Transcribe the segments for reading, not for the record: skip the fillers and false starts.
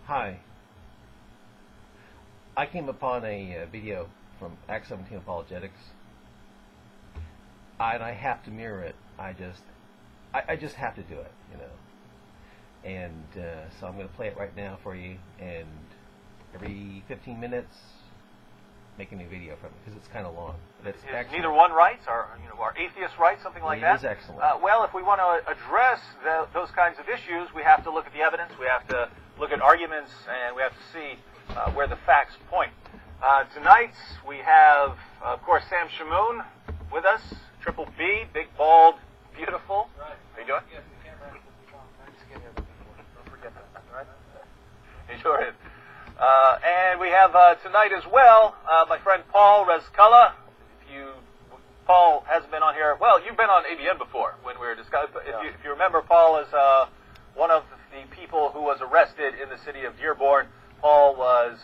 Hi. I came upon a video from Act 17 Apologetics, and I have to mirror it. I just have to do it, you know. And so I'm going to play it right now for you, and every 15 minutes, make a new video from it, because it's kind of long. But it's neither one right, or atheist right, something like that? It is excellent. Well, if we want to address those kinds of issues, we have to look at the evidence, we have to look at arguments, and we have to see where the facts point. Tonight, we have, of course, Sam Shamoon with us, Triple B, big, bald, beautiful. Right. How you doing? Yes, the camera has the phone. Nice to get here before. Don't forget that, all right? He sure is. And we have tonight as well my friend Paul Rezkala. Paul hasn't been on here. Well, you've been on ABN before when we were discussing. If you remember, Paul is one of the people who was arrested in the city of Dearborn. Paul was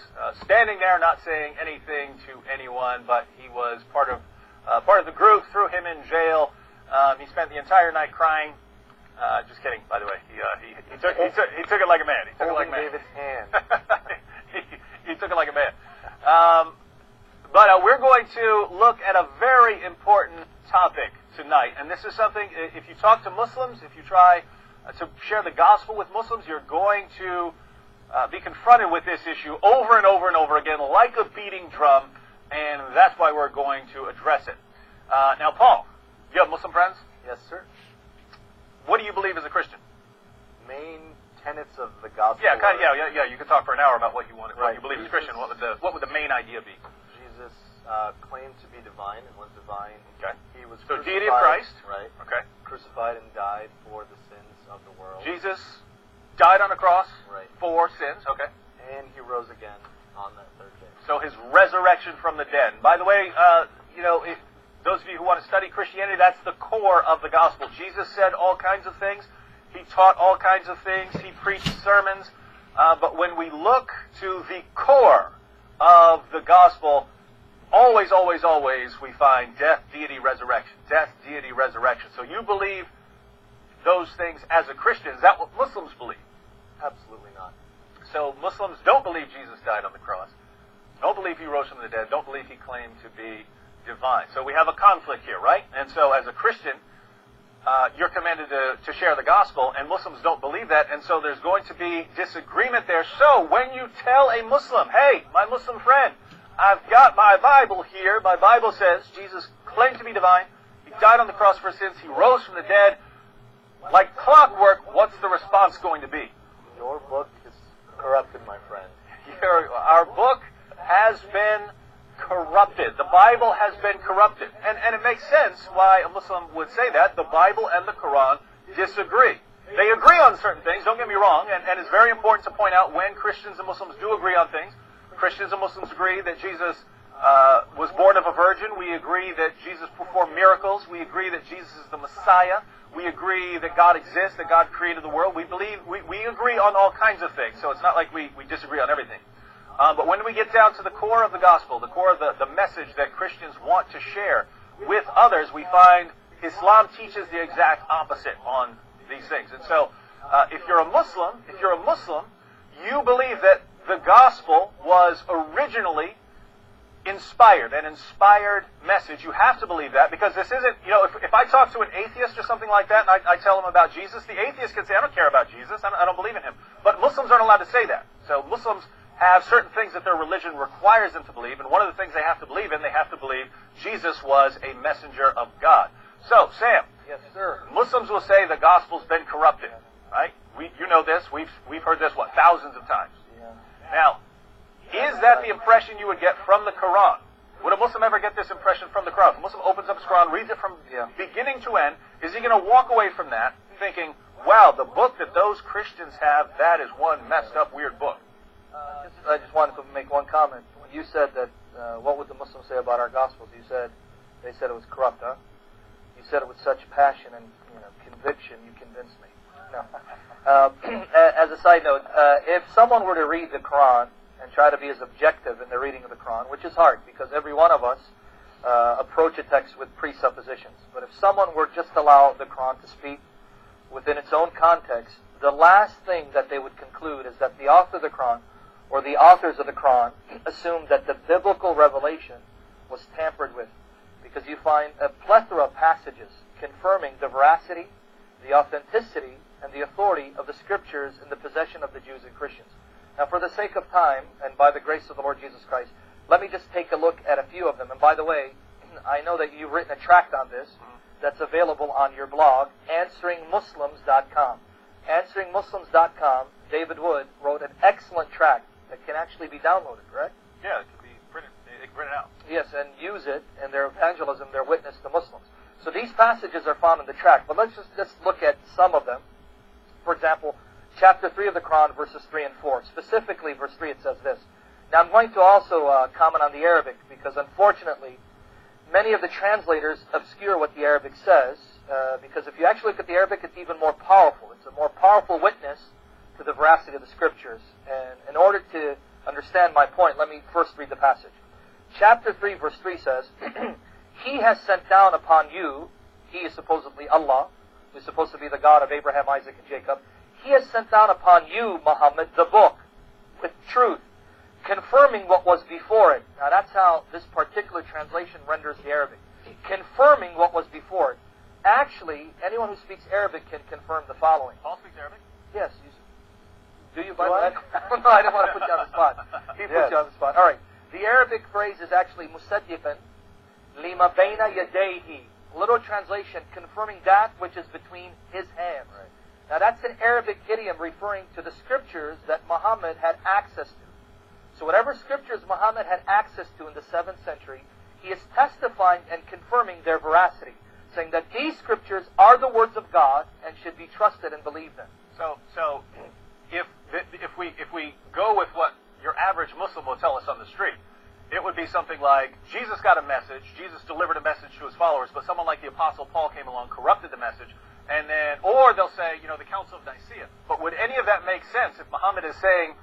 standing there, not saying anything to anyone, but he was part of the group. Threw him in jail. He spent the entire night crying. Just kidding, by the way. He took it like a man. He took it like a man. David's hand. He took it like a man. But we're going to look at a very important topic tonight. And this is something, if you talk to Muslims, if you try to share the gospel with Muslims, you're going to be confronted with this issue over and over and over again, like a beating drum. And that's why we're going to address it. Now, Paul, you have Muslim friends? Yes, sir. What do you believe as a Christian? Main tenets of the gospel. Yeah, you could talk for an hour about what you want, what Right. you believe as a Christian. What would the main idea be? Jesus claimed to be divine and was divine. Okay. He was So crucified, deity of Christ. right? Okay. Crucified and died for the sins of the world. Jesus died on the cross Right. for sins. Okay. And he rose again on that third day. So his resurrection from the dead. By the way, those of you who want to study Christianity, that's the core of the gospel. Jesus said all kinds of things. He taught all kinds of things. He preached sermons. But when we look to the core of the gospel, always, always, always, we find death, deity, resurrection. Death, deity, resurrection. So you believe those things as a Christian. Is that what Muslims believe? Absolutely not. So Muslims don't believe Jesus died on the cross. Don't believe he rose from the dead. Don't believe he claimed to be divine. So we have a conflict here, right? And so as a Christian, you're commanded to share the gospel, and Muslims don't believe that, and so there's going to be disagreement there. So when you tell a Muslim, hey, my Muslim friend, I've got my Bible here. My Bible says Jesus claimed to be divine. He died on the cross for sins. He rose from the dead. Like clockwork, what's the response going to be? Your book is corrupted, my friend. Our book has been corrupted. The Bible has been corrupted. And it makes sense why a Muslim would say that. The Bible and the Quran disagree. They agree on certain things, don't get me wrong, and it's very important to point out when Christians and Muslims do agree on things. Christians and Muslims agree that Jesus was born of a virgin. We agree that Jesus performed miracles. We agree that Jesus is the Messiah. We agree that God exists, that God created the world. We agree on all kinds of things, so it's not like we disagree on everything. But when we get down to the core of the gospel, the core of the message that Christians want to share with others, we find Islam teaches the exact opposite on these things. And so, if you're a Muslim, you believe that the gospel was originally inspired, an inspired message. You have to believe that, because this isn't, if I talk to an atheist or something like that, and I tell them about Jesus, the atheist can say, I don't care about Jesus, I don't believe in him. But Muslims aren't allowed to say that. So Muslims have certain things that their religion requires them to believe, and one of the things they have to believe in, they have to believe Jesus was a messenger of God. So, Sam. Yes, sir. Muslims will say the gospel's been corrupted, right? You know this. We've heard this, thousands of times. Yeah. Now, is that the impression you would get from the Quran? Would a Muslim ever get this impression from the Quran? If a Muslim opens up his Quran, reads it from beginning to end, is he going to walk away from that thinking, wow, the book that those Christians have, that is one messed up, weird book? I just wanted to make one comment. You said that, what would the Muslims say about our Gospels? They said it was corrupt, huh? You said it with such passion and conviction, you convinced me. No. As a side note, if someone were to read the Quran and try to be as objective in the reading of the Quran, which is hard because every one of us approach a text with presuppositions. But if someone were just to allow the Quran to speak within its own context, the last thing that they would conclude is that the author of the Quran, or the authors of the Quran, assumed that the biblical revelation was tampered with. Because you find a plethora of passages confirming the veracity, the authenticity, and the authority of the Scriptures in the possession of the Jews and Christians. Now, for the sake of time, and by the grace of the Lord Jesus Christ, let me just take a look at a few of them. And by the way, I know that you've written a tract on this that's available on your blog, AnsweringMuslims.com. AnsweringMuslims.com, David Wood wrote an excellent tract that can actually be downloaded, correct? Yeah, it can be printed. It can print it out. Yes, and use it in their evangelism, their witness to Muslims. So these passages are found in the tract, but let's just look at some of them. For example, chapter 3 of the Quran, verses 3 and 4. Specifically, verse 3, it says this. Now, I'm going to also comment on the Arabic, because unfortunately, many of the translators obscure what the Arabic says, because if you actually look at the Arabic, it's even more powerful. It's a more powerful witness to the veracity of the Scriptures. And in order to understand my point, let me first read the passage. Chapter 3, verse 3 says, He has sent down upon you, He is supposedly Allah, who is supposed to be the God of Abraham, Isaac, and Jacob. He has sent down upon you, Muhammad, the book, with truth, confirming what was before it. Now that's how this particular translation renders the Arabic. Confirming what was before it. Actually, anyone who speaks Arabic can confirm the following. Paul speaks Arabic? Yes. Do you, by the way? No, I didn't want to put you on the spot. He put you on the spot. All right. The Arabic phrase is actually musaddiqan lima bayna yadayhi. Literal translation, confirming that which is between his hands. Right. Now that's an Arabic idiom referring to the Scriptures that Muhammad had access to. So whatever Scriptures Muhammad had access to in the 7th century, he is testifying and confirming their veracity, saying that these Scriptures are the words of God and should be trusted and believed in. So if we go with what your average Muslim will tell us on the street, it would be something like, Jesus got a message, Jesus delivered a message to his followers, but someone like the Apostle Paul came along, corrupted the message, and then, or they'll say, the Council of Nicaea. But would any of that make sense if Muhammad is saying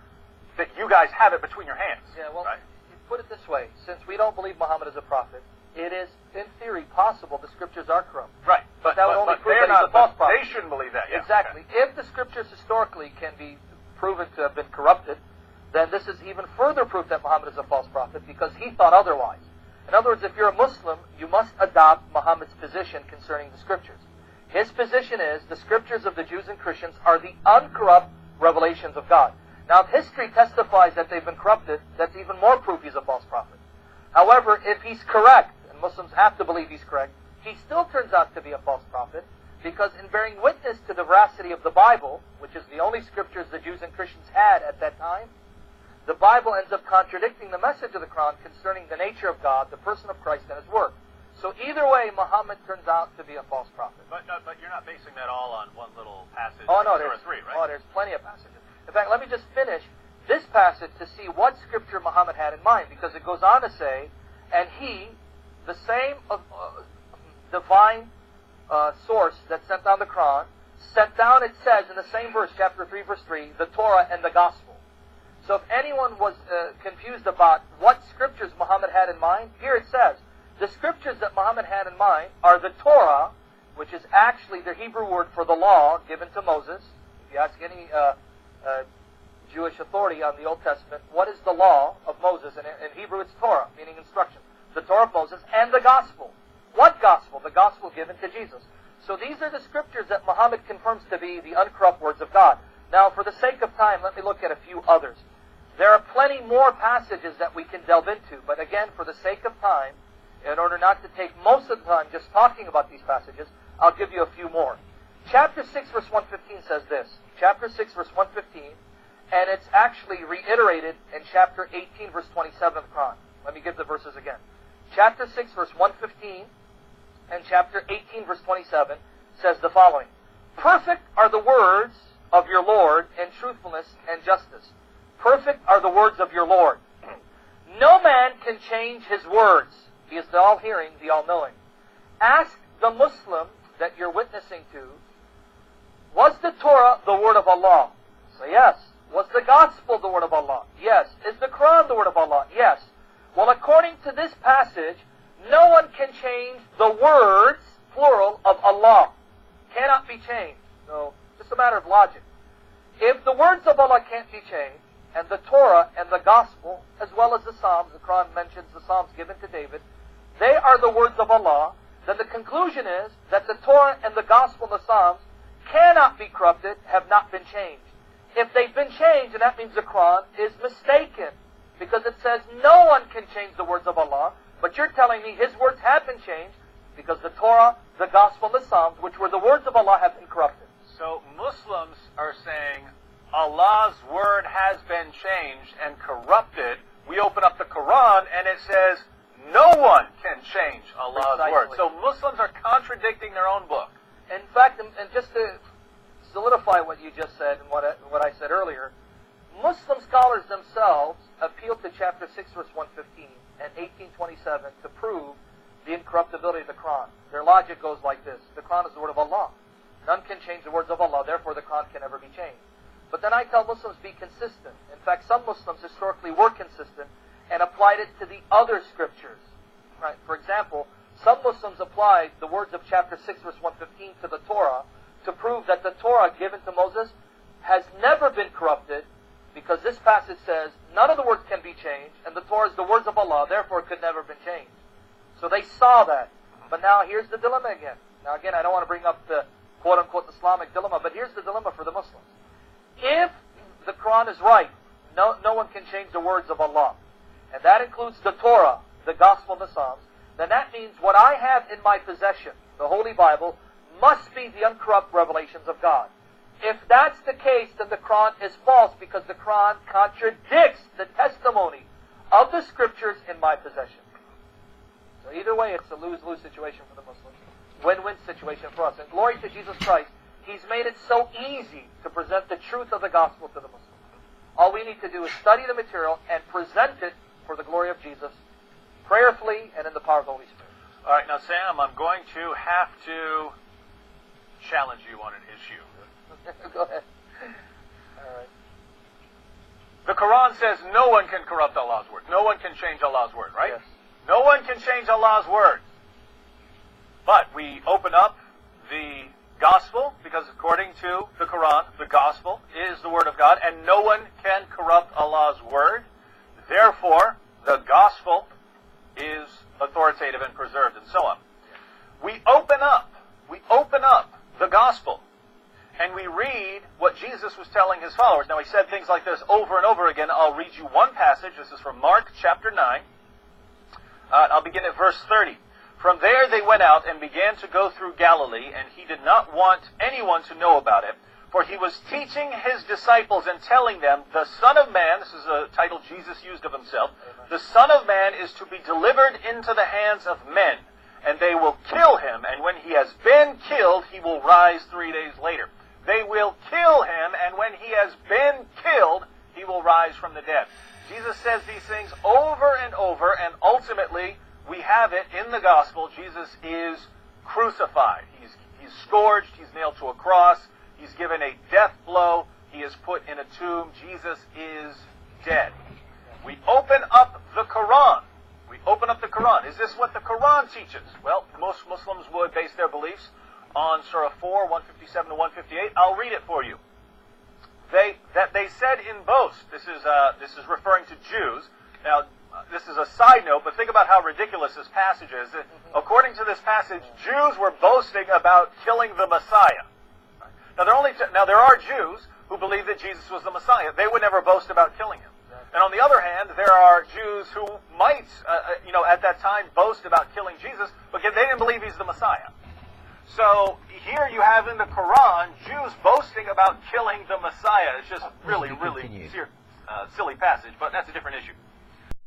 that you guys have it between your hands? Yeah, well, right? Put it this way. Since we don't believe Muhammad is a prophet, it is, in theory, possible the Scriptures are corrupt. Right. But that would only prove that he's a false prophet. They shouldn't believe that. Yeah. Exactly. Okay. If the Scriptures historically can be proven to have been corrupted, then this is even further proof that Muhammad is a false prophet, because he thought otherwise. In other words, if you're a Muslim, you must adopt Muhammad's position concerning the Scriptures. His position is the Scriptures of the Jews and Christians are the uncorrupt revelations of God. Now, if history testifies that they've been corrupted, that's even more proof he's a false prophet. However, if he's correct, and Muslims have to believe he's correct, he still turns out to be a false prophet, because in bearing witness to the veracity of the Bible, which is the only Scriptures the Jews and Christians had at that time, the Bible ends up contradicting the message of the Quran concerning the nature of God, the person of Christ, and His work. So either way, Muhammad turns out to be a false prophet. But you're not basing that all on one little passage. Oh, no, there's 3, right? Oh, there's plenty of passages. In fact, let me just finish this passage to see what Scripture Muhammad had in mind, because it goes on to say, and he, the same divine source that sent down the Quran, sent down, it says in the same verse, chapter 3, verse 3, the Torah and the Gospel. So if anyone was confused about what Scriptures Muhammad had in mind, here it says, the Scriptures that Muhammad had in mind are the Torah, which is actually the Hebrew word for the law given to Moses. If you ask any Jewish authority on the Old Testament, what is the law of Moses? And in Hebrew it's Torah, meaning instruction. The Torah of Moses and the Gospel. What Gospel? The Gospel given to Jesus. So these are the Scriptures that Muhammad confirms to be the uncorrupt words of God. Now, for the sake of time, let me look at a few others. There are plenty more passages that we can delve into, but again, for the sake of time, in order not to take most of the time just talking about these passages, I'll give you a few more. Chapter 6, verse 115 says this. Chapter 6, verse 115, and it's actually reiterated in chapter 18, verse 27 of the Quran. Let me give the verses again. Chapter 6, verse 115, and chapter 18, verse 27 says the following. Perfect are the words of your Lord in truthfulness and justice. Perfect are the words of your Lord. No man can change His words. He is the all-hearing, the all-knowing. Ask the Muslim that you're witnessing to, was the Torah the word of Allah? Say yes. Was the Gospel the word of Allah? Yes. Is the Quran the word of Allah? Yes. Well, according to this passage, no one can change the words, plural, of Allah. Cannot be changed. So, just a matter of logic. words of Allah can't be changed, and the Torah and the Gospel, as well as the Psalms, the Quran mentions the Psalms given to David, they are the words of Allah, then the conclusion is that the Torah and the Gospel and the Psalms cannot be corrupted, have not been changed. If they've been changed, and that means the Quran is mistaken, because it says no one can change the words of Allah, but you're telling me His words have been changed, because the Torah, the Gospel, and the Psalms, which were the words of Allah, have been corrupted. So Muslims are saying Allah's word has been changed and corrupted. We open up the Quran and it says no one can change Allah's Precisely. word. So Muslims are contradicting their own book. In fact, and just to solidify what you just said and what I said earlier, Muslim scholars themselves appealed to chapter 6, verse 115 and 1827 to prove the incorruptibility of the Quran. Their logic goes like this. The Quran is the word of Allah. None can change the words of Allah, therefore the Quran can never be changed. But then I tell Muslims, be consistent. In fact, some Muslims historically were consistent and applied it to the other scriptures. Right? For example, some Muslims applied the words of chapter 6, verse 115 to the Torah to prove that the Torah given to Moses has never been corrupted, because this passage says none of the words can be changed, and the Torah is the words of Allah, therefore it could never have been changed. So they saw that. But now here's the dilemma again. Now again, I don't want to bring up the quote-unquote Islamic dilemma, but here's the dilemma for the Muslims. If the Quran is right, no one can change the words of Allah, and that includes the Torah, the Gospel, and the Psalms, then that means what I have in my possession, the Holy Bible, must be the uncorrupt revelations of God. If that's the case, then the Quran is false, because the Quran contradicts the testimony of the Scriptures in my possession. So either way, it's a lose-lose situation for the Muslims. Win-win situation for us. And glory to Jesus Christ, He's made it so easy to present the truth of the Gospel to the Muslims. All we need to do is study the material and present it for the glory of Jesus, prayerfully and in the power of the Holy Spirit. All right, now Sam, I'm going to have to challenge you on an issue. Go ahead. All right. The Quran says no one can corrupt Allah's word. No one can change Allah's word, right? Yes. No one can change Allah's word. But we open up the Gospel, because according to the Quran, the Gospel is the Word of God, and no one can corrupt Allah's Word. Therefore, the Gospel is authoritative and preserved, and so on. We open up the Gospel, and we read what Jesus was telling His followers. Now, He said things like this over and over again. I'll read you one passage. This is from Mark chapter 9. I'll begin at verse 30. From there they went out and began to go through Galilee, and He did not want anyone to know about it, for He was teaching His disciples and telling them, the Son of Man, this is a title Jesus used of Himself, the Son of Man is to be delivered into the hands of men, and they will kill Him, and when He has been killed, He will rise 3 days later. They will kill Him, and when He has been killed, He will rise from the dead. Jesus says these things over and over, and ultimately, we have it in the Gospel. Jesus is crucified. He's scourged. He's nailed to a cross. He's given a death blow. He is put in a tomb. Jesus is dead. We open up the Quran. We open up the Quran. Is this what the Quran teaches? Well, most Muslims would base their beliefs on Surah 4, 157 to 158. I'll read it for you. They said in boast. This is referring to Jews. Now, this is a side note, but think about how ridiculous this passage is. According to this passage, Jews were boasting about killing the Messiah. Now, there are Jews who believe that Jesus was the Messiah. They would never boast about killing Him. And on the other hand, there are Jews who might, at that time boast about killing Jesus, but they didn't believe He's the Messiah. So here you have in the Quran Jews boasting about killing the Messiah. It's just really silly passage, but that's a different issue.